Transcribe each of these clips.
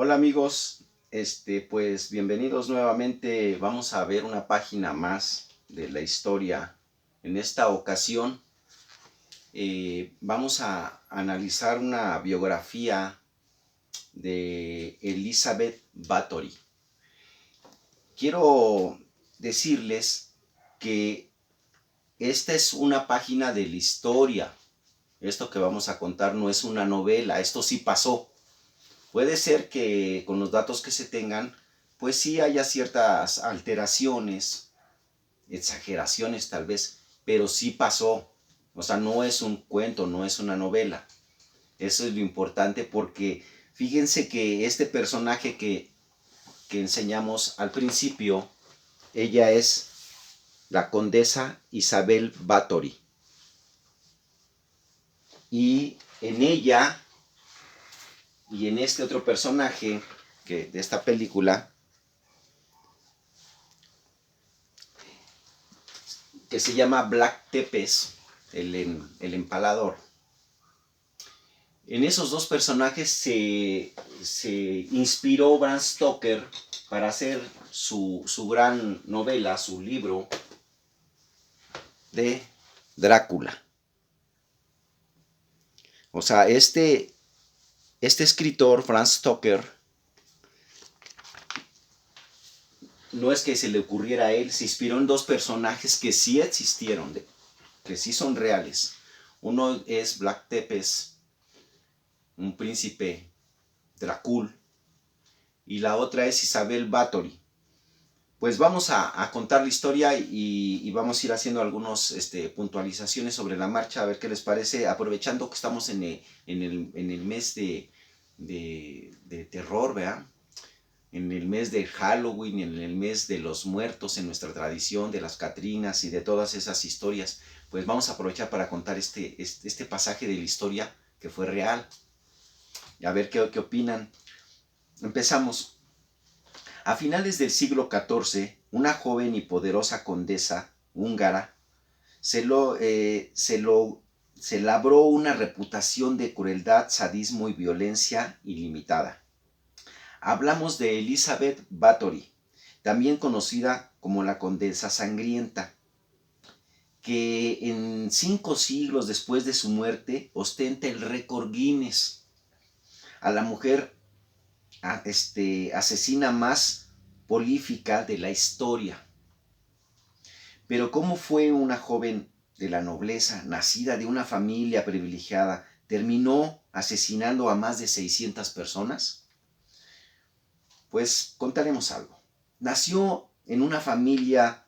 Hola amigos, pues bienvenidos nuevamente. Vamos a ver una página más de la historia. En esta ocasión vamos a analizar una biografía de Elizabeth Bathory. Quiero decirles que esta es una página de la historia. Esto que vamos a contar no es una novela, esto sí pasó. Puede ser que con los datos que se tengan, pues sí haya ciertas alteraciones, exageraciones tal vez, pero sí pasó. O sea, no es un cuento, no es una novela. Eso es lo importante porque fíjense que este personaje que enseñamos al principio, ella es la condesa Isabel Bathory. Y en ella y en este otro personaje de esta película, que se llama Black Tepes, el empalador. En esos dos personajes se inspiró Bram Stoker para hacer su gran novela, su libro de Drácula. O sea, este escritor, Bram Stoker, no es que se le ocurriera a él, se inspiró en dos personajes que sí existieron, que sí son reales. Uno es Black Tepes, un príncipe Dracul, y la otra es Isabel Bathory. Pues vamos a contar la historia y vamos a ir haciendo algunas puntualizaciones sobre la marcha, a ver qué les parece, aprovechando que estamos en el mes de terror, ¿verdad? En el mes de Halloween, en el mes de los muertos, en nuestra tradición, de las Catrinas y de todas esas historias. Pues vamos a aprovechar para contar este pasaje de la historia que fue real. A ver qué opinan. Empezamos. A finales del siglo XIV, una joven y poderosa condesa húngara se labró una reputación de crueldad, sadismo y violencia ilimitada. Hablamos de Elizabeth Bathory, también conocida como la Condesa Sangrienta, que en 5 siglos después de su muerte ostenta el récord Guinness a la mujer asesina más prolífica de la historia. Pero ¿cómo fue una joven de la nobleza, nacida de una familia privilegiada, terminó asesinando a más de 600 personas? Pues contaremos algo. Nació en una familia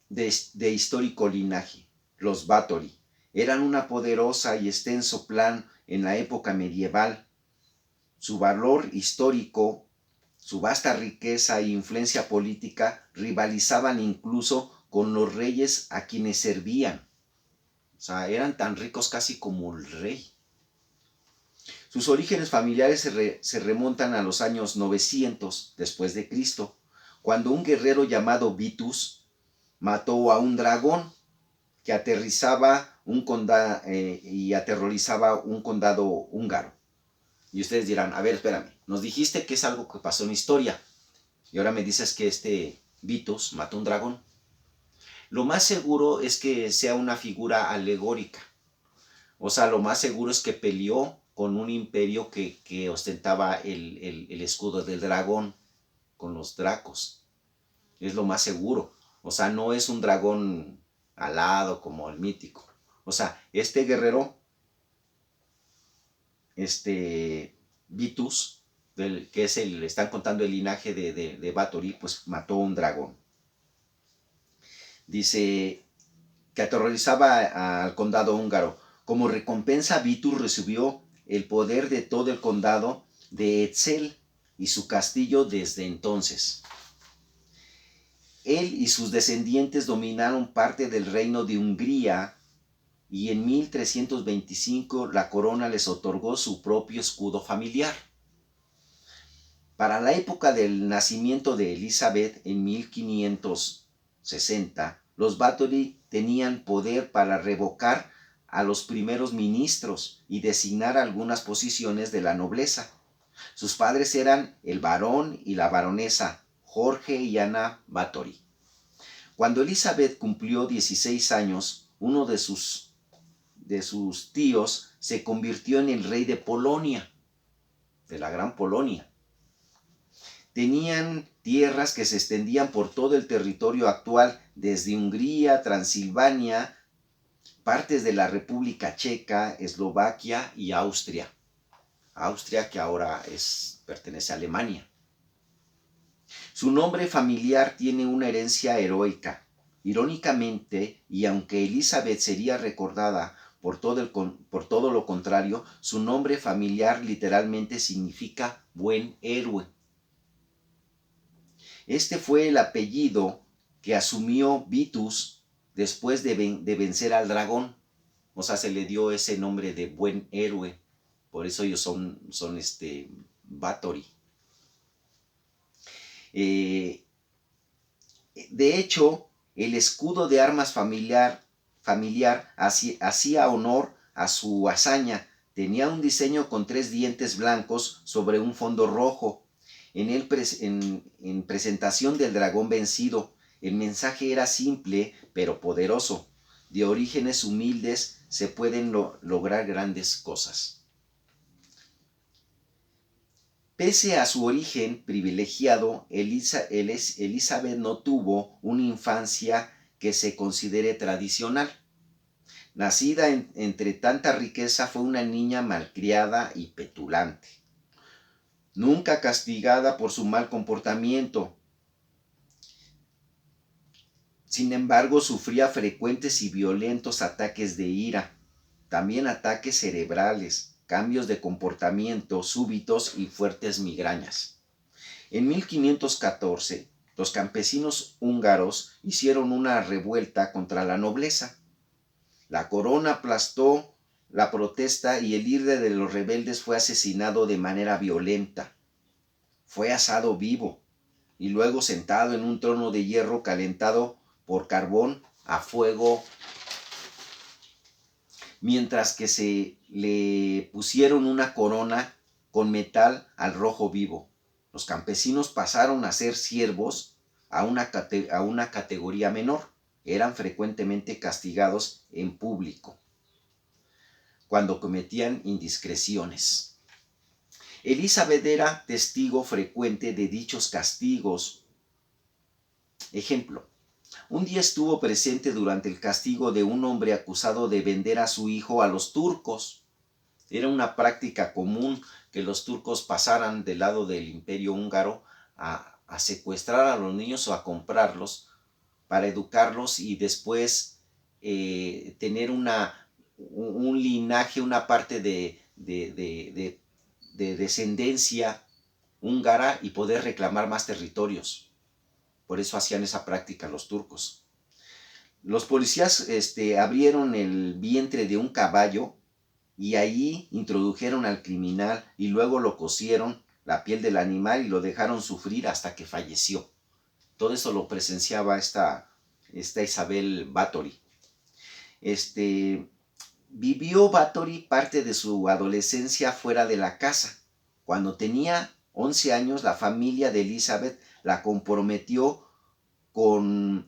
de histórico linaje, los Bathory. Eran una poderosa y extenso clan en la época medieval. Su valor histórico, su vasta riqueza e influencia política rivalizaban incluso con los reyes a quienes servían. O sea, eran tan ricos casi como el rey. Sus orígenes familiares se remontan a los años 900 después de Cristo, cuando un guerrero llamado Vitus mató a un dragón que aterrorizaba un condado húngaro. Y ustedes dirán, a ver, espérame, nos dijiste que es algo que pasó en historia, y ahora me dices que este Vitus mató un dragón. Lo más seguro es que sea una figura alegórica. O sea, lo más seguro es que peleó con un imperio que ostentaba el escudo del dragón, con los dracos. Es lo más seguro. O sea, no es un dragón alado como el mítico. O sea, este guerrero, Vitus, que es están contando el linaje de Bathory, pues mató un dragón. Dice que aterrorizaba al condado húngaro. Como recompensa, Vitus recibió el poder de todo el condado de Etzel y su castillo desde entonces. Él y sus descendientes dominaron parte del reino de Hungría y en 1325 la corona les otorgó su propio escudo familiar. Para la época del nacimiento de Elizabeth en 1560, los Bathory tenían poder para revocar a los primeros ministros y designar algunas posiciones de la nobleza. Sus padres eran el barón y la baronesa Jorge y Ana Báthory. Cuando Elizabeth cumplió 16 años, uno de sus tíos se convirtió en el rey de Polonia, de la Gran Polonia. Tenían tierras que se extendían por todo el territorio actual, desde Hungría, Transilvania, partes de la República Checa, Eslovaquia y Austria. Austria, que ahora pertenece a Alemania. Su nombre familiar tiene una herencia heroica. Irónicamente, y aunque Elizabeth sería recordada por todo lo contrario, su nombre familiar literalmente significa buen héroe. Este fue el apellido que asumió Vitus después de vencer al dragón. O sea, se le dio ese nombre de buen héroe. Por eso ellos son Báthory. De hecho, el escudo de armas familiar hacía honor a su hazaña. Tenía un diseño con 3 dientes blancos sobre un fondo rojo. En presentación del dragón vencido, el mensaje era simple pero poderoso. De orígenes humildes se pueden lograr grandes cosas. Pese a su origen privilegiado, Elizabeth no tuvo una infancia que se considere tradicional. Nacida entre tanta riqueza, fue una niña malcriada y petulante. Nunca castigada por su mal comportamiento. Sin embargo, sufría frecuentes y violentos ataques de ira, también ataques cerebrales, cambios de comportamiento súbitos y fuertes migrañas. En 1514, los campesinos húngaros hicieron una revuelta contra la nobleza. La corona aplastó la protesta y el líder de los rebeldes fue asesinado de manera violenta. Fue asado vivo y luego sentado en un trono de hierro calentado por carbón a fuego, mientras que se le pusieron una corona con metal al rojo vivo. Los campesinos pasaron a ser siervos a una categoría menor. Eran frecuentemente castigados en público cuando cometían indiscreciones. Elizabeth era testigo frecuente de dichos castigos. Ejemplo: un día estuvo presente durante el castigo de un hombre acusado de vender a su hijo a los turcos. Era una práctica común que los turcos pasaran del lado del imperio húngaro a secuestrar a los niños o a comprarlos para educarlos y después tener un linaje, una parte de descendencia húngara y poder reclamar más territorios. Por eso hacían esa práctica los turcos. Los policías abrieron el vientre de un caballo y ahí introdujeron al criminal y luego lo cosieron, la piel del animal, y lo dejaron sufrir hasta que falleció. Todo eso lo presenciaba esta Isabel Báthory. Vivió Báthory parte de su adolescencia fuera de la casa. Cuando tenía 11 años, la familia de Elizabeth la comprometió con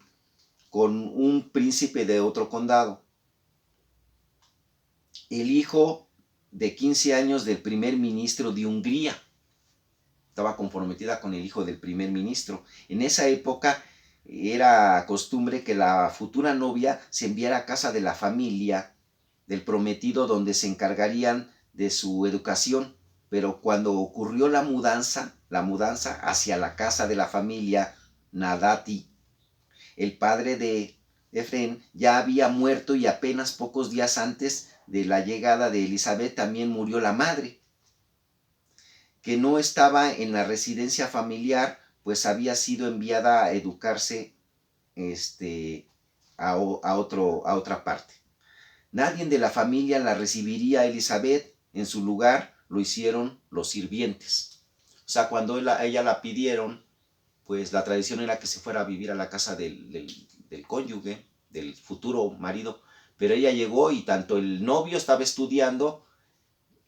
un príncipe de otro condado, el hijo de 15 años del primer ministro de Hungría. Estaba comprometida con el hijo del primer ministro. En esa época era costumbre que la futura novia se enviara a casa de la familia del prometido, donde se encargarían de su educación. Pero cuando ocurrió la mudanza hacia la casa de la familia Nadati, el padre de Efrén ya había muerto y apenas pocos días antes de la llegada de Elizabeth también murió la madre, que no estaba en la residencia familiar, pues había sido enviada a educarse a otra parte. Nadie de la familia la recibiría a Elizabeth. En su lugar lo hicieron los sirvientes. O sea, cuando ella la pidieron, pues la tradición era que se fuera a vivir a la casa del cónyuge, del futuro marido. Pero ella llegó y tanto el novio estaba estudiando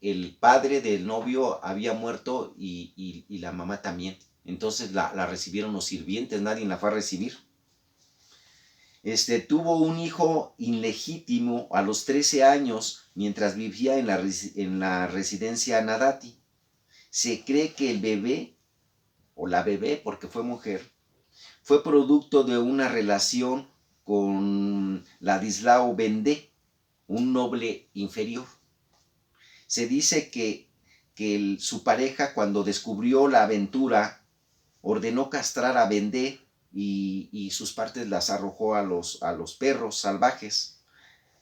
el padre del novio había muerto y la mamá también. Entonces la recibieron los sirvientes, nadie la fue a recibir. Tuvo un hijo ilegítimo a los 13 años mientras vivía en la residencia Nadati. Se cree que el bebé, o la bebé porque fue mujer, fue producto de una relación con Ladislao Bendé, un noble inferior. Se dice que su pareja, cuando descubrió la aventura, ordenó castrar a Bendé y sus partes las arrojó a los perros salvajes.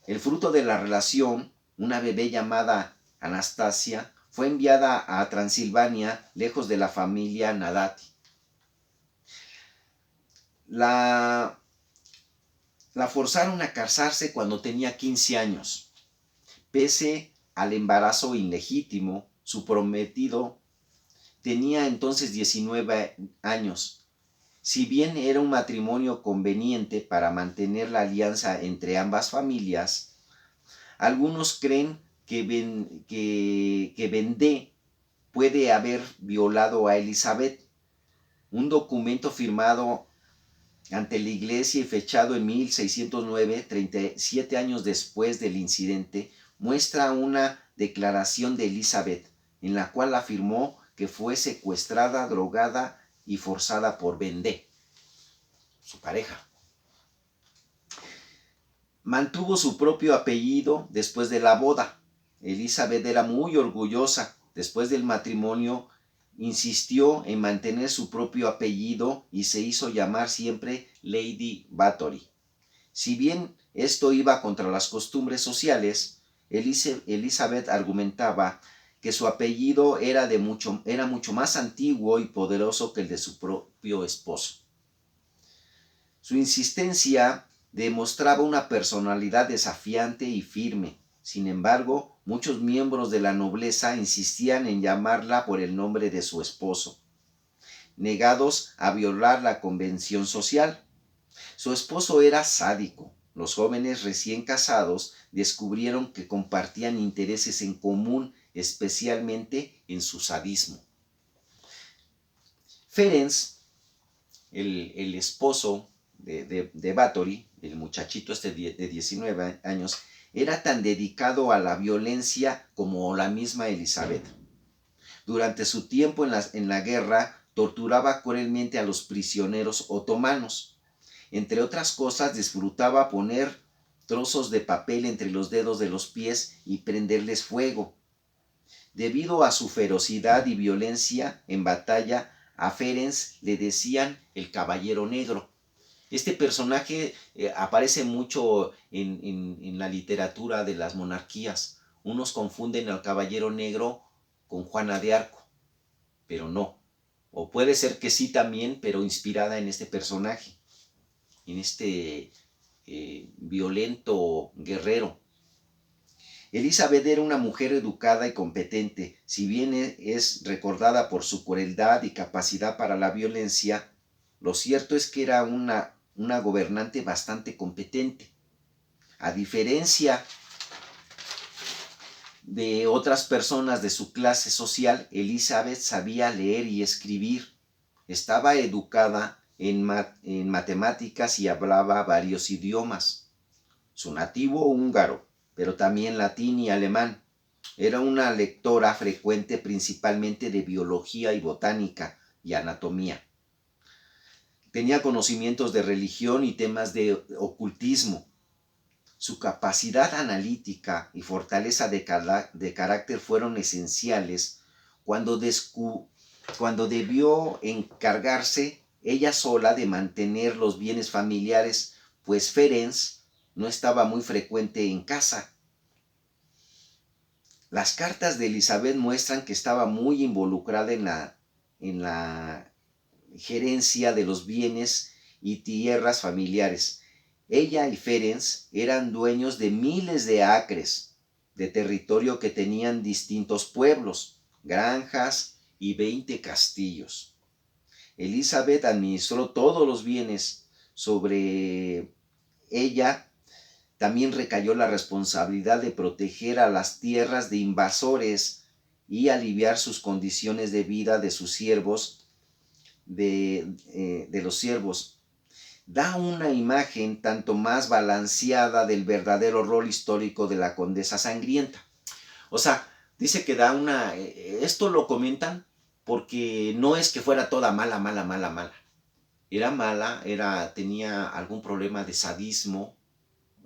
El fruto de la relación, una bebé llamada Anastasia, fue enviada a Transilvania, lejos de la familia Nadati. La forzaron a casarse cuando tenía 15 años. Pese al embarazo ilegítimo, su prometido tenía entonces 19 años. Si bien era un matrimonio conveniente para mantener la alianza entre ambas familias, algunos creen que Bendé puede haber violado a Elizabeth. Un documento firmado ante la iglesia y fechado en 1609, 37 años después del incidente, muestra una declaración de Elizabeth, en la cual afirmó que fue secuestrada, drogada y forzada por Bendé, su pareja. Mantuvo su propio apellido después de la boda. Elizabeth era muy orgullosa. Después del matrimonio, insistió en mantener su propio apellido y se hizo llamar siempre Lady Bathory. Si bien esto iba contra las costumbres sociales, Elizabeth argumentaba que su apellido era mucho más antiguo y poderoso que el de su propio esposo. Su insistencia demostraba una personalidad desafiante y firme. Sin embargo, muchos miembros de la nobleza insistían en llamarla por el nombre de su esposo, negados a violar la convención social. Su esposo era sádico. Los jóvenes recién casados descubrieron que compartían intereses en común, especialmente en su sadismo. Ferenc, el esposo de Bathory, el muchachito de 19 años, era tan dedicado a la violencia como la misma Elizabeth. Durante su tiempo en la guerra, torturaba cruelmente a los prisioneros otomanos. Entre otras cosas, disfrutaba poner trozos de papel entre los dedos de los pies y prenderles fuego. Debido a su ferocidad y violencia en batalla, a Ferenc le decían el Caballero Negro. Este personaje aparece mucho en la literatura de las monarquías. Unos confunden al Caballero Negro con Juana de Arco, pero no. O puede ser que sí también, pero inspirada en este personaje, en este violento guerrero. Elizabeth era una mujer educada y competente. Si bien es recordada por su crueldad y capacidad para la violencia, lo cierto es que era una gobernante bastante competente. A diferencia de otras personas de su clase social, Elizabeth sabía leer y escribir. Estaba educada en matemáticas y hablaba varios idiomas. Su nativo húngaro, pero también latín y alemán. Era una lectora frecuente principalmente de biología y botánica y anatomía. Tenía conocimientos de religión y temas de ocultismo. Su capacidad analítica y fortaleza de carácter fueron esenciales cuando debió encargarse ella sola de mantener los bienes familiares, pues Ferenc no estaba muy frecuente en casa. Las cartas de Elizabeth muestran que estaba muy involucrada en la gerencia de los bienes y tierras familiares. Ella y Ferenc eran dueños de miles de acres de territorio que tenían distintos pueblos, granjas y 20 castillos. Elizabeth administró todos los bienes sobre ella también recayó la responsabilidad de proteger a las tierras de invasores y aliviar sus condiciones de vida de sus siervos, de los siervos. Da una imagen tanto más balanceada del verdadero rol histórico de la condesa sangrienta. O sea, dice que da una... esto lo comentan porque no es que fuera toda mala, mala, mala, mala. Era mala, tenía algún problema de sadismo,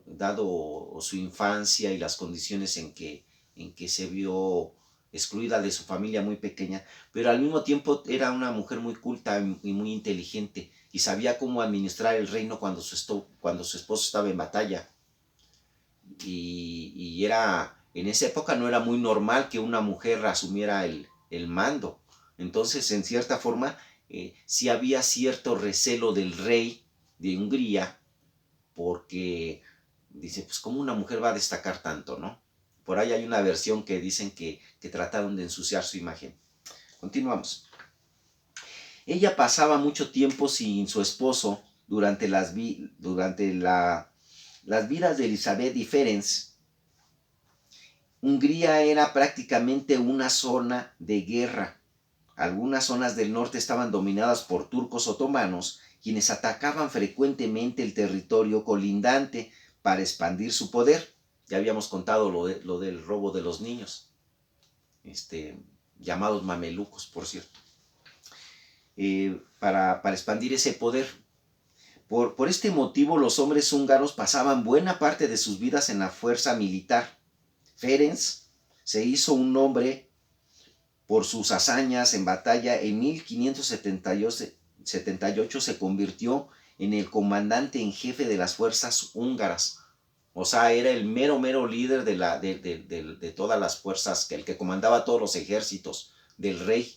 dado su infancia y las condiciones en que se vio excluida de su familia muy pequeña, pero al mismo tiempo era una mujer muy culta y muy inteligente y sabía cómo administrar el reino cuando su esposo estaba en batalla. Y en esa época no era muy normal que una mujer asumiera el mando. Entonces, en cierta forma, sí había cierto recelo del rey de Hungría, porque dice, pues cómo una mujer va a destacar tanto, ¿no? Por ahí hay una versión que dicen que trataron de ensuciar su imagen. Continuamos. Ella pasaba mucho tiempo sin su esposo durante las vidas de Elizabeth y Ferenc. Hungría era prácticamente una zona de guerra. Algunas zonas del norte estaban dominadas por turcos otomanos, quienes atacaban frecuentemente el territorio colindante para expandir su poder. Ya habíamos contado lo del robo de los niños, llamados mamelucos, por cierto, para expandir ese poder. Por este motivo, los hombres húngaros pasaban buena parte de sus vidas en la fuerza militar. Ferenc se hizo un nombre por sus hazañas en batalla. En 1578 se convirtió en el comandante en jefe de las fuerzas húngaras. O sea, era el mero líder de todas las fuerzas, el que comandaba todos los ejércitos del rey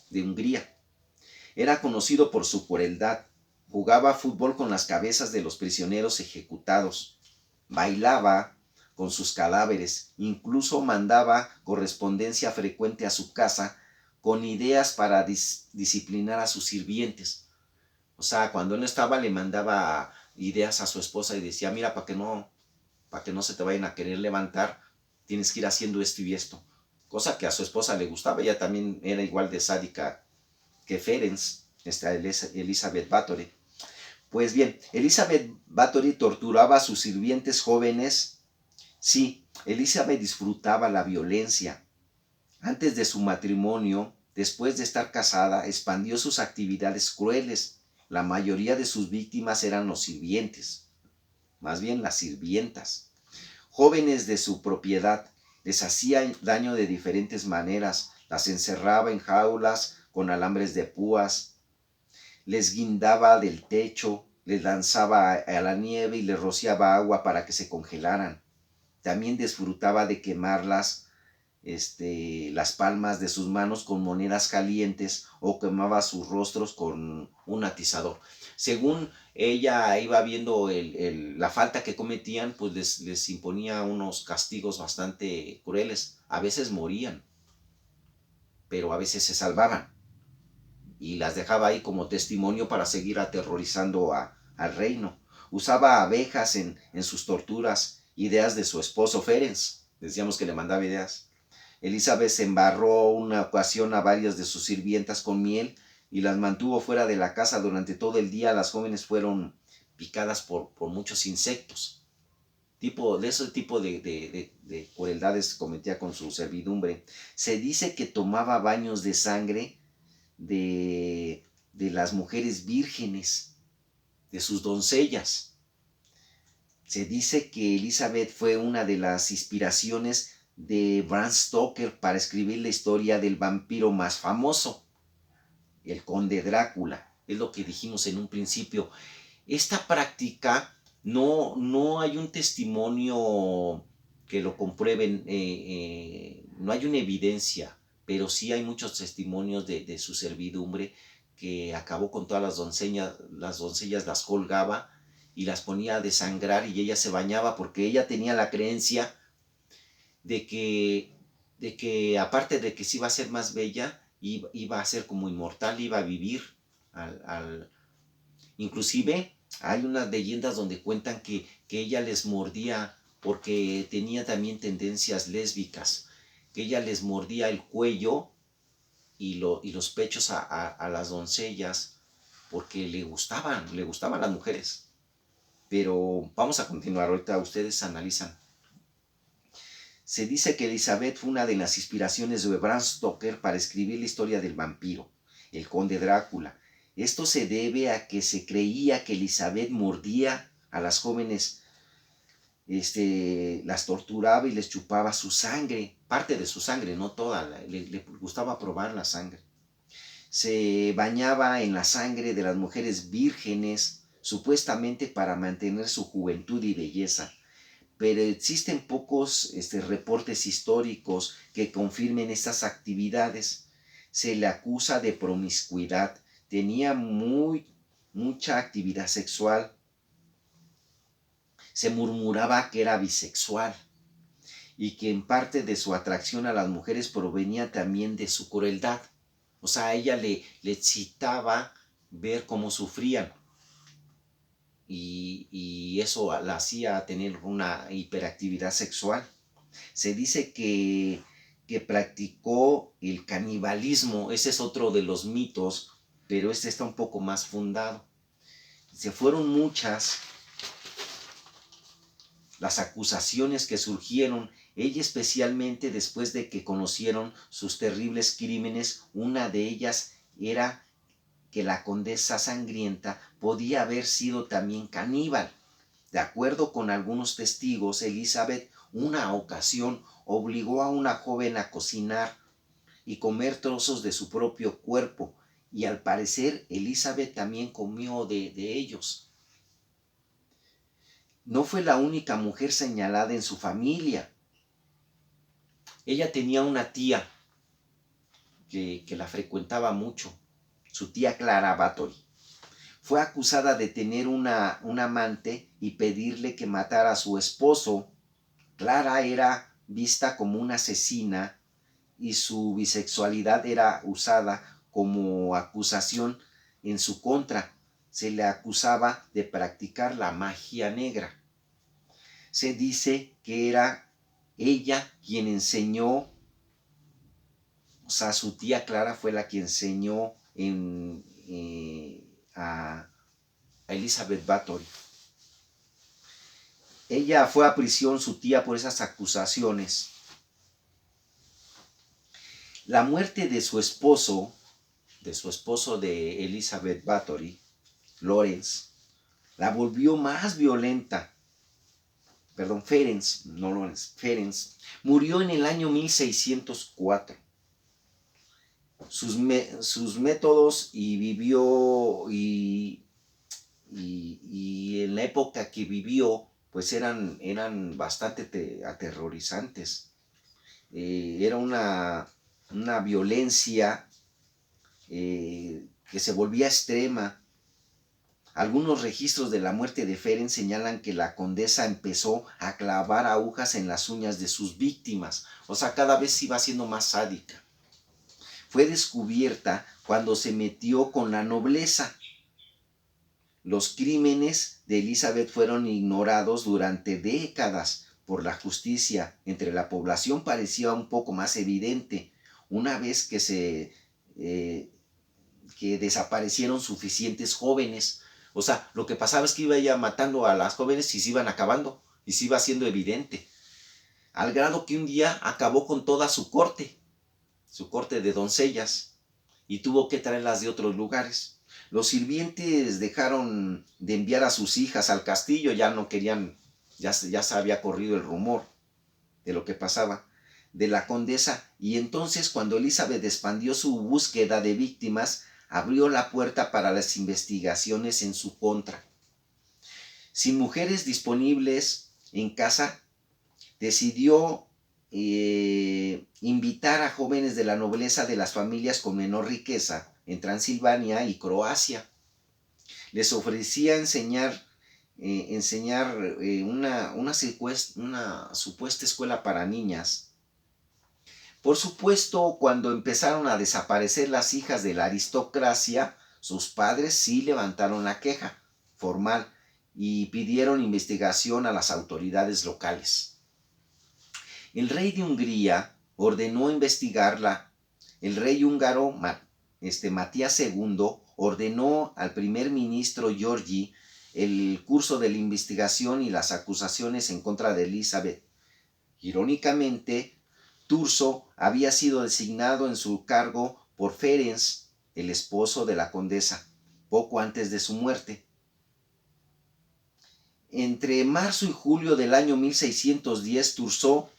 de Hungría. Era conocido por su crueldad. Jugaba fútbol con las cabezas de los prisioneros ejecutados. Bailaba con sus cadáveres. Incluso mandaba correspondencia frecuente a su casa con ideas para disciplinar a sus sirvientes. O sea, cuando él no estaba, le mandaba ideas a su esposa y decía, mira, para que no se te vayan a querer levantar, tienes que ir haciendo esto y esto. Cosa que a su esposa le gustaba. Ella también era igual de sádica que Ferenc, Elizabeth Báthory. Pues bien, Elizabeth Báthory torturaba a sus sirvientes jóvenes. Sí, Elizabeth disfrutaba la violencia. Antes de su matrimonio, después de estar casada, expandió sus actividades crueles. La mayoría de sus víctimas eran los sirvientes, más bien las sirvientas. Jóvenes de su propiedad, les hacía daño de diferentes maneras. Las encerraba en jaulas con alambres de púas, les guindaba del techo, les lanzaba a la nieve y les rociaba agua para que se congelaran. También disfrutaba de quemarlas, las palmas de sus manos con monedas calientes o quemaba sus rostros con un atizador. Según ella iba viendo la falta que cometían, pues les imponía unos castigos bastante crueles. A veces morían, pero a veces se salvaban. Y las dejaba ahí como testimonio para seguir aterrorizando al reino. Usaba abejas en sus torturas, ideas de su esposo Ferenc. Decíamos que le mandaba ideas. Elizabeth embarró una ocasión a varias de sus sirvientas con miel y las mantuvo fuera de la casa durante todo el día. Las jóvenes fueron picadas por muchos insectos. De ese tipo de crueldades cometía con su servidumbre. Se dice que tomaba baños de sangre de las mujeres vírgenes, de sus doncellas. Se dice que Elizabeth fue una de las inspiraciones de Bram Stoker para escribir la historia del vampiro más famoso, el Conde Drácula. Es lo que dijimos en un principio. Esta práctica no hay un testimonio que lo comprueben, no hay una evidencia, pero sí hay muchos testimonios de su servidumbre, que acabó con todas las doncellas las colgaba y las ponía a desangrar y ella se bañaba porque ella tenía la creencia de que aparte de que sí iba a ser más bella, iba a ser como inmortal, iba a vivir. Inclusive Hay unas leyendas donde cuentan que ella les mordía porque tenía también tendencias lésbicas, que ella les mordía el cuello y los pechos a las doncellas porque le gustaban las mujeres. Pero vamos a continuar, ahorita ustedes analizan. Se dice que Elizabeth fue una de las inspiraciones de Bram Stoker para escribir la historia del vampiro, el conde Drácula. Esto se debe a que se creía que Elizabeth mordía a las jóvenes, las torturaba y les chupaba su sangre, parte de su sangre, no toda, le gustaba probar la sangre. Se bañaba en la sangre de las mujeres vírgenes, supuestamente para mantener su juventud y belleza. Pero existen pocos reportes históricos que confirmen estas actividades. Se le acusa de promiscuidad, tenía mucha actividad sexual. Se murmuraba que era bisexual y que en parte de su atracción a las mujeres provenía también de su crueldad. O sea, a ella le excitaba ver cómo sufrían. Y eso la hacía tener una hiperactividad sexual. Se dice que practicó el canibalismo, ese es otro de los mitos, pero este está un poco más fundado. Se fueron muchas las acusaciones que surgieron, ella especialmente después de que conocieron sus terribles crímenes. Una de ellas era que la condesa sangrienta podía haber sido también caníbal. De acuerdo con algunos testigos, Elizabeth una ocasión obligó a una joven a cocinar y comer trozos de su propio cuerpo, y al parecer Elizabeth también comió de ellos. No fue la única mujer señalada en su familia. Ella tenía una tía que la frecuentaba mucho, su tía Clara Bathory. Fue acusada de tener un amante y pedirle que matara a su esposo. Clara era vista como una asesina y su bisexualidad era usada como acusación en su contra. Se le acusaba de practicar la magia negra. Se dice que era ella quien enseñó, o sea, su tía Clara fue la que enseñó a Elizabeth Bathory. Ella fue a prisión, su tía, por esas acusaciones. La muerte de su esposo de Elizabeth Bathory, Lawrence, la volvió más violenta. Perdón, Ferenc, no Lawrence, Ferenc, murió en el año 1604. Sus métodos y vivió y en la época que vivió pues eran bastante aterrorizantes. Era una violencia que se volvía extrema. Algunos registros de la muerte de Ferenc señalan que la condesa empezó a clavar agujas en las uñas de sus víctimas. O sea, cada vez iba siendo más sádica. Fue descubierta cuando se metió con la nobleza. Los crímenes de Elizabeth fueron ignorados durante décadas por la justicia. Entre la población parecía un poco más evidente una vez que desaparecieron suficientes jóvenes. O sea, lo que pasaba es que iba ella matando a las jóvenes y se iban acabando, y se iba haciendo evidente. Al grado que un día acabó con toda su corte de doncellas, y tuvo que traerlas de otros lugares. Los sirvientes dejaron de enviar a sus hijas al castillo, ya no querían, ya se había corrido el rumor de lo que pasaba de la condesa, y entonces cuando Elizabeth expandió su búsqueda de víctimas, abrió la puerta para las investigaciones en su contra. Sin mujeres disponibles en casa, decidió invitar a jóvenes de la nobleza de las familias con menor riqueza en Transilvania y Croacia. Les ofrecía enseñar una supuesta escuela para niñas. Por supuesto, cuando empezaron a desaparecer las hijas de la aristocracia, sus padres sí levantaron la queja. formal y pidieron investigación a las autoridades locales. El rey de Hungría ordenó investigarla. El rey húngaro Matías II ordenó al primer ministro György el curso de la investigación y las acusaciones en contra de Elizabeth. Irónicamente, Thurzo había sido designado en su cargo por Ferenc, el esposo de la condesa, poco antes de su muerte. Entre marzo y julio del año 1610, Thurzo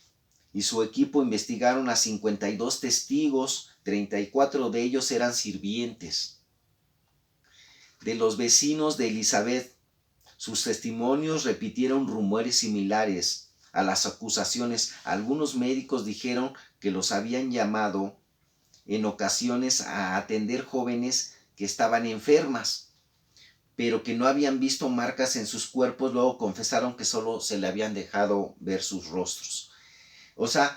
y su equipo investigaron a 52 testigos, 34 de ellos eran sirvientes de los vecinos de Elizabeth. Sus testimonios repitieron rumores similares a las acusaciones. Algunos médicos dijeron que los habían llamado en ocasiones a atender jóvenes que estaban enfermas, pero que no habían visto marcas en sus cuerpos. Luego confesaron que solo se le habían dejado ver sus rostros. O sea,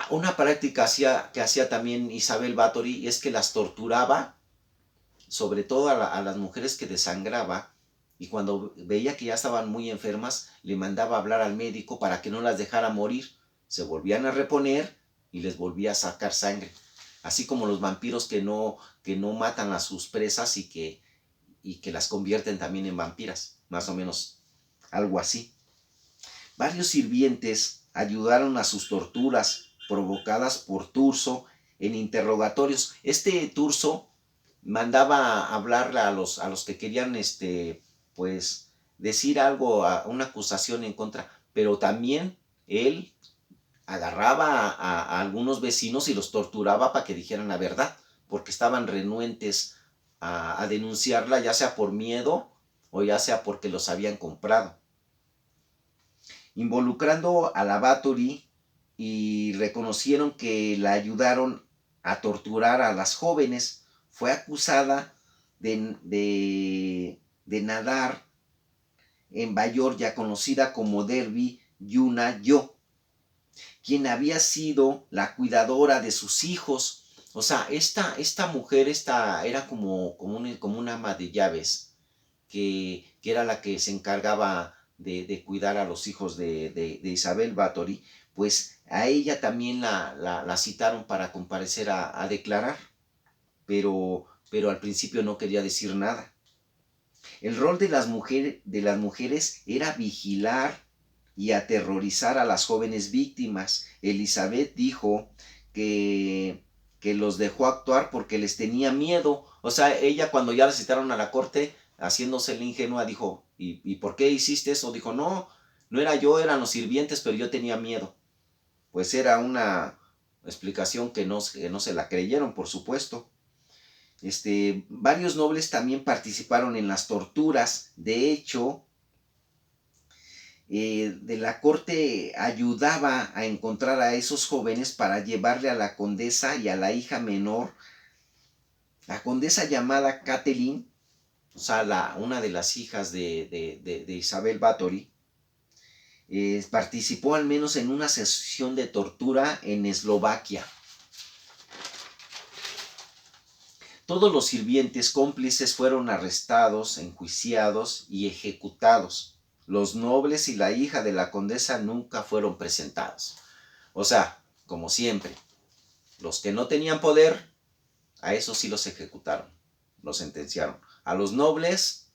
una práctica que hacía también Isabel Báthory es que las torturaba, sobre todo a las mujeres que desangraba, y cuando veía que ya estaban muy enfermas, le mandaba a hablar al médico para que no las dejara morir. Se volvían a reponer y les volvía a sacar sangre. Así como los vampiros que no matan a sus presas y que las convierten también en vampiras. Más o menos algo así. Varios sirvientes ayudaron a sus torturas provocadas por Thurzo en interrogatorios. Este Thurzo mandaba hablarle a los que querían pues decir algo, una acusación en contra, pero también él agarraba a algunos vecinos y los torturaba para que dijeran la verdad, porque estaban renuentes a denunciarla, ya sea por miedo o ya sea porque los habían comprado. Involucrando a la Báthory, y reconocieron que la ayudaron a torturar a las jóvenes. Fue acusada de nadar en Vallorja, conocida como Derby Yuna Yo, quien había sido la cuidadora de sus hijos. O sea, esta mujer era como una ama de llaves, que era la que se encargaba de cuidar a los hijos de Isabel Báthory. Pues a ella también la citaron para comparecer a declarar, pero al principio no quería decir nada. El rol de las mujeres era vigilar y aterrorizar a las jóvenes víctimas. Elizabeth dijo que los dejó actuar porque les tenía miedo. O sea, ella cuando ya la citaron a la corte, haciéndose la ingenua, dijo, ¿y por qué hiciste eso? Dijo, no era yo, eran los sirvientes, pero yo tenía miedo. Pues era una explicación que no se la creyeron, por supuesto. Varios nobles también participaron en las torturas. De hecho, de la corte ayudaba a encontrar a esos jóvenes para llevarle a la condesa y a la hija menor. La condesa llamada Katalin, o sea, una de las hijas de Isabel Báthory, participó al menos en una sesión de tortura en Eslovaquia. Todos los sirvientes cómplices fueron arrestados, enjuiciados y ejecutados. Los nobles y la hija de la condesa nunca fueron presentados. O sea, como siempre, los que no tenían poder, a esos sí los ejecutaron, los sentenciaron. A los nobles,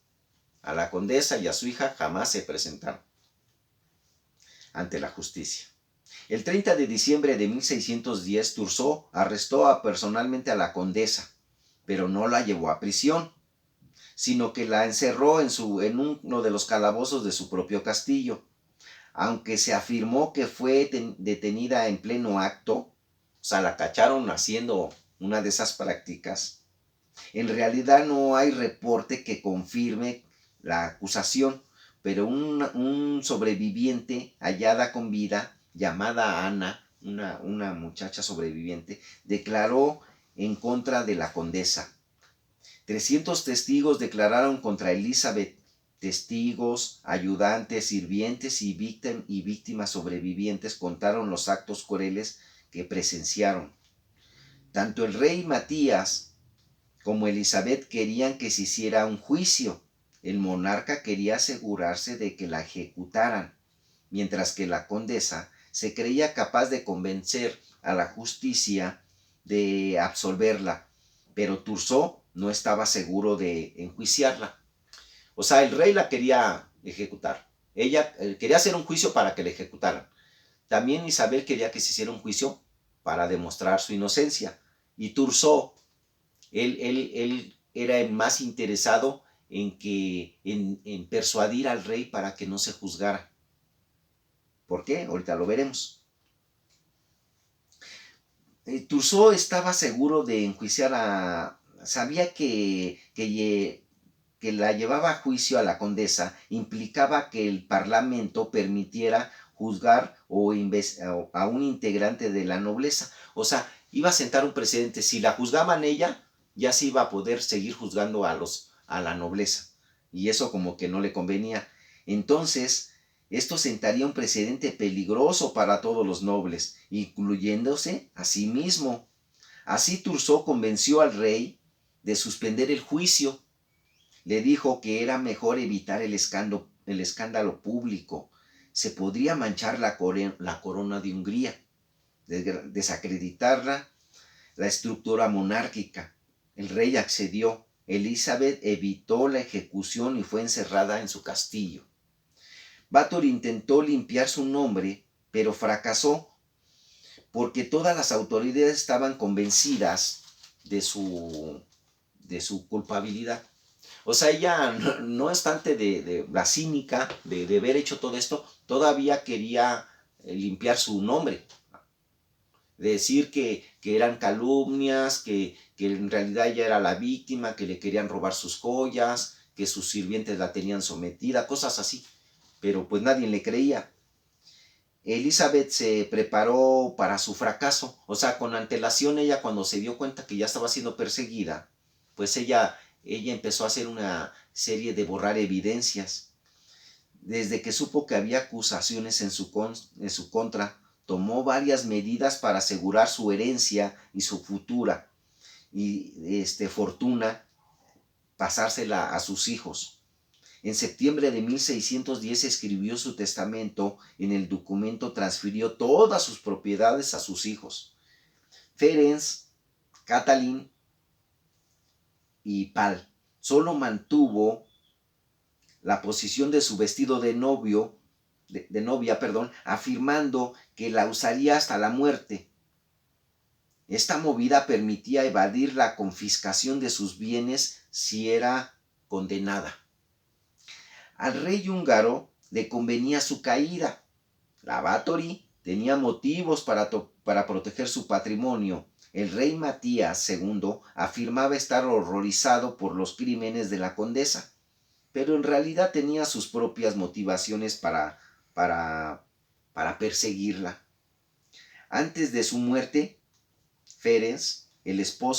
a la condesa y a su hija jamás se presentaron ante la justicia. El 30 de diciembre de 1610, Thurzo arrestó personalmente a la condesa, pero no la llevó a prisión, sino que la encerró en uno de los calabozos de su propio castillo. Aunque se afirmó que fue detenida en pleno acto, o sea, la cacharon haciendo una de esas prácticas, en realidad no hay reporte que confirme la acusación, pero un sobreviviente hallada con vida, llamada Ana, una muchacha sobreviviente, declaró en contra de la condesa. 300 testigos declararon contra Elizabeth. Testigos, ayudantes, sirvientes y víctimas sobrevivientes contaron los actos crueles que presenciaron. Tanto el rey Matías como Elizabeth querían que se hiciera un juicio. El monarca quería asegurarse de que la ejecutaran, mientras que la condesa se creía capaz de convencer a la justicia de absolverla, pero Turgot no estaba seguro de enjuiciarla. O sea, el rey la quería ejecutar. Ella quería hacer un juicio para que la ejecutaran. También Isabel quería que se hiciera un juicio para demostrar su inocencia. Y Turgot, él era el más interesado en persuadir al rey para que no se juzgara. ¿Por qué? Ahorita lo veremos. Turgot estaba seguro de enjuiciar sabía que la llevaba a juicio a la condesa implicaba que el parlamento permitiera juzgar a un integrante de la nobleza. O sea, iba a sentar un precedente. Si la juzgaban ella, ya se iba a poder seguir juzgando a la nobleza. Y eso como que no le convenía. Entonces, esto sentaría un precedente peligroso para todos los nobles, incluyéndose a sí mismo. Así Turgot convenció al rey de suspender el juicio. Le dijo que era mejor evitar el escándalo público. Se podría manchar la corona de Hungría, desacreditarla, la estructura monárquica. El rey accedió. Elizabeth evitó la ejecución y fue encerrada en su castillo. Báthory intentó limpiar su nombre, pero fracasó porque todas las autoridades estaban convencidas de su culpabilidad. O sea, ella no obstante de la cínica de haber hecho todo esto, todavía quería limpiar su nombre. Decir que eran calumnias, que en realidad ella era la víctima, que le querían robar sus joyas, que sus sirvientes la tenían sometida, cosas así. Pero pues nadie le creía. Elizabeth se preparó para su fracaso, o sea, con antelación ella cuando se dio cuenta que ya estaba siendo perseguida, pues ella empezó a hacer una serie de borrar evidencias. Desde que supo que había acusaciones en su contra, tomó varias medidas para asegurar su herencia y su futura fortuna, pasársela a sus hijos. En septiembre de 1610 escribió su testamento. En el documento transfirió todas sus propiedades a sus hijos, Ferenc, Katalin y Pal. Solo mantuvo la posición de su vestido de novia, afirmando que la usaría hasta la muerte. Esta movida permitía evadir la confiscación de sus bienes si era condenada. Al rey húngaro le convenía su caída. La Báthory tenía motivos para proteger su patrimonio. El rey Matías II afirmaba estar horrorizado por los crímenes de la condesa, pero en realidad tenía sus propias motivaciones para perseguirla. Antes de su muerte, Ferenc, el esposo